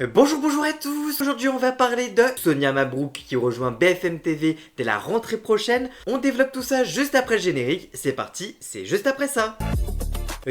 Bonjour à tous. Aujourd'hui on va parler de Sonia Mabrouk qui rejoint BFM TV dès la rentrée prochaine. On développe tout ça juste après le générique. C'est parti, c'est juste après ça.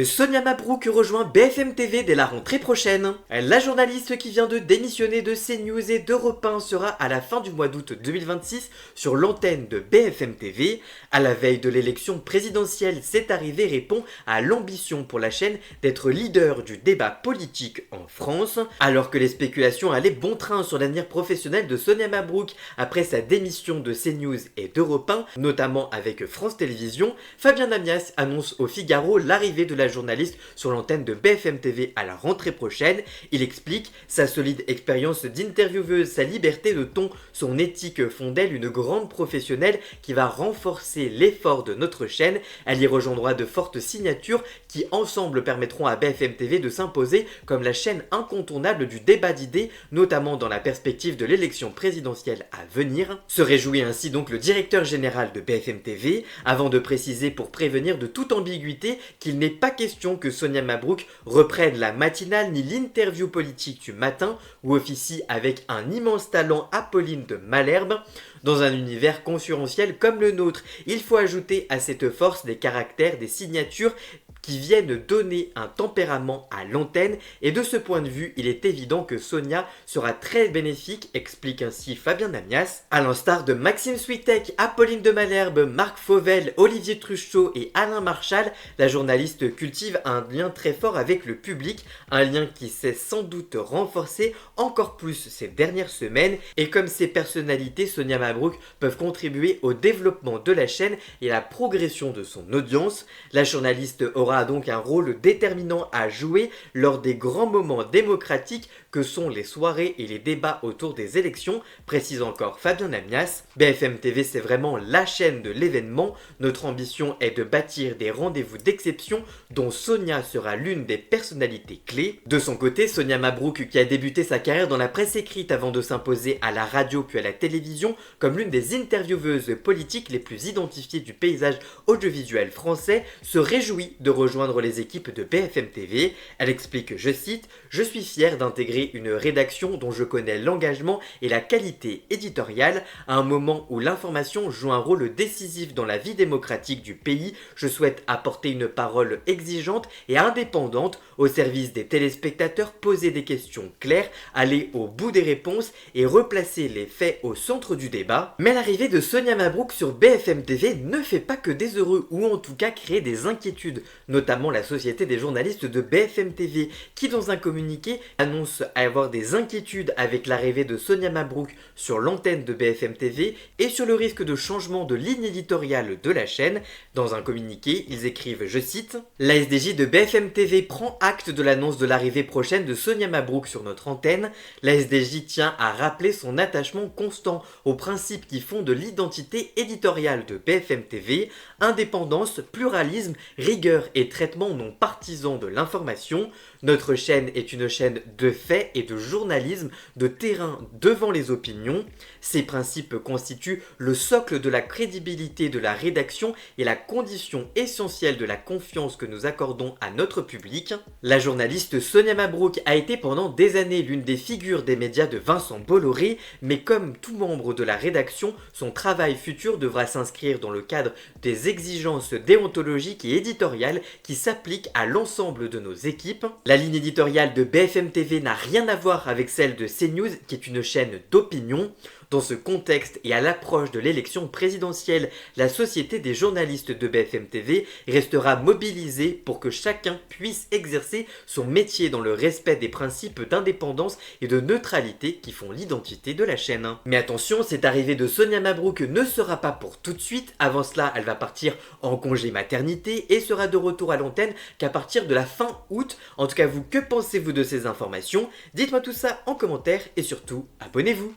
Sonia Mabrouk rejoint BFM TV dès la rentrée prochaine. La journaliste qui vient de démissionner de CNews et d'Europe 1 sera à la fin du mois d'août 2026 sur l'antenne de BFM TV. À la veille de l'élection présidentielle, cette arrivée répond à l'ambition pour la chaîne d'être leader du débat politique en France. Alors que les spéculations allaient bon train sur l'avenir professionnel de Sonia Mabrouk après sa démission de CNews et d'Europe 1, notamment avec France Télévisions, Fabien Amias annonce au Figaro l'arrivée de la journaliste sur l'antenne de BFM TV à la rentrée prochaine. Il explique sa solide expérience d'intervieweuse, sa liberté de ton, son éthique font d'elle une grande professionnelle qui va renforcer l'effort de notre chaîne. Elle y rejoindra de fortes signatures qui ensemble permettront à BFM TV de s'imposer comme la chaîne incontournable du débat d'idées, notamment dans la perspective de l'élection présidentielle à venir. Se réjouit ainsi donc le directeur général de BFM TV, avant de préciser pour prévenir de toute ambiguïté qu'il n'est pas question que Sonia Mabrouk reprenne la matinale ni l'interview politique du matin ou officie avec un immense talent Apolline de Malherbe. Dans un univers concurrentiel comme le nôtre, il faut ajouter à cette force des caractères, des signatures qui viennent donner un tempérament à l'antenne, et de ce point de vue, il est évident que Sonia sera très bénéfique, explique ainsi Fabien Amias. À l'instar de Maxime Switek, Apolline de Malherbe, Marc Fauvel, Olivier Truchot et Alain Marchal, la journaliste cultive un lien très fort avec le public, un lien qui s'est sans doute renforcé encore plus ces dernières semaines, et comme ces personnalités, Sonia Mabrouk peuvent contribuer au développement de la chaîne et à la progression de son audience. La journaliste aura donc un rôle déterminant à jouer lors des grands moments démocratiques que sont les soirées et les débats autour des élections, précise encore Fabien Amias. BFM TV, c'est vraiment la chaîne de l'événement. Notre ambition est de bâtir des rendez-vous d'exception dont Sonia sera l'une des personnalités clés. De son côté, Sonia Mabrouk, qui a débuté sa carrière dans la presse écrite avant de s'imposer à la radio puis à la télévision comme l'une des intervieweuses politiques les plus identifiées du paysage audiovisuel français, se réjouit de rejoindre les équipes de BFM TV. Elle explique, je cite, « Je suis fière d'intégrer une rédaction dont je connais l'engagement et la qualité éditoriale. À un moment où l'information joue un rôle décisif dans la vie démocratique du pays, je souhaite apporter une parole exigeante et indépendante au service des téléspectateurs, poser des questions claires, aller au bout des réponses et replacer les faits au centre du débat. » Mais l'arrivée de Sonia Mabrouk sur BFM TV ne fait pas que des heureux, ou en tout cas créer des inquiétudes, notamment la Société des journalistes de BFM TV, qui dans un communiqué annonce avoir des inquiétudes avec l'arrivée de Sonia Mabrouk sur l'antenne de BFM TV et sur le risque de changement de ligne éditoriale de la chaîne. Dans un communiqué, ils écrivent, je cite, « La SDJ de BFM TV prend acte de l'annonce de l'arrivée prochaine de Sonia Mabrouk sur notre antenne. La SDJ tient à rappeler son attachement constant aux principes qui fondent l'identité éditoriale de BFM TV, indépendance, pluralisme, rigueur et traitement non partisan de l'information. Notre chaîne est une chaîne de faits et de journalisme de terrain devant les opinions. Ces principes constituent le socle de la crédibilité de la rédaction et la condition essentielle de la confiance que nous accordons à notre public. » La journaliste Sonia Mabrouk a été pendant des années l'une des figures des médias de Vincent Bolloré, mais comme tout membre de la rédaction, son travail futur devra s'inscrire dans le cadre des exigences déontologiques et éditoriales qui s'appliquent à l'ensemble de nos équipes. La ligne éditoriale de BFM TV n'a rien à voir avec celle de CNews, qui est une chaîne d'opinion. Dans ce contexte et à l'approche de l'élection présidentielle, la Société des journalistes de BFM TV restera mobilisée pour que chacun puisse exercer son métier dans le respect des principes d'indépendance et de neutralité qui font l'identité de la chaîne. Mais attention, cette arrivée de Sonia Mabrouk ne sera pas pour tout de suite. Avant cela, elle va partir en congé maternité et sera de retour à l'antenne qu'à partir de la fin août. En tout cas, vous, que pensez-vous de ces informations? Dites-moi tout ça en commentaire et surtout, abonnez-vous.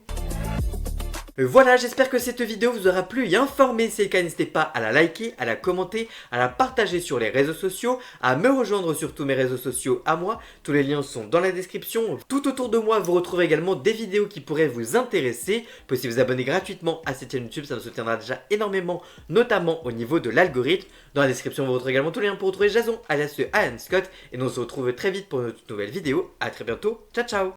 Voilà, j'espère que cette vidéo vous aura plu et informé. Si c'est le cas, n'hésitez pas à la liker, à la commenter, à la partager sur les réseaux sociaux, à me rejoindre sur tous mes réseaux sociaux à moi. Tous les liens sont dans la description. Tout autour de moi, vous retrouverez également des vidéos qui pourraient vous intéresser. Vous pouvez aussi vous abonner gratuitement à cette chaîne YouTube, ça me soutiendra déjà énormément, notamment au niveau de l'algorithme. Dans la description, vous retrouverez également tous les liens pour retrouver Jason, alias Alan Scott. Et nous on se retrouve très vite pour une toute nouvelle vidéo. A très bientôt, ciao ciao.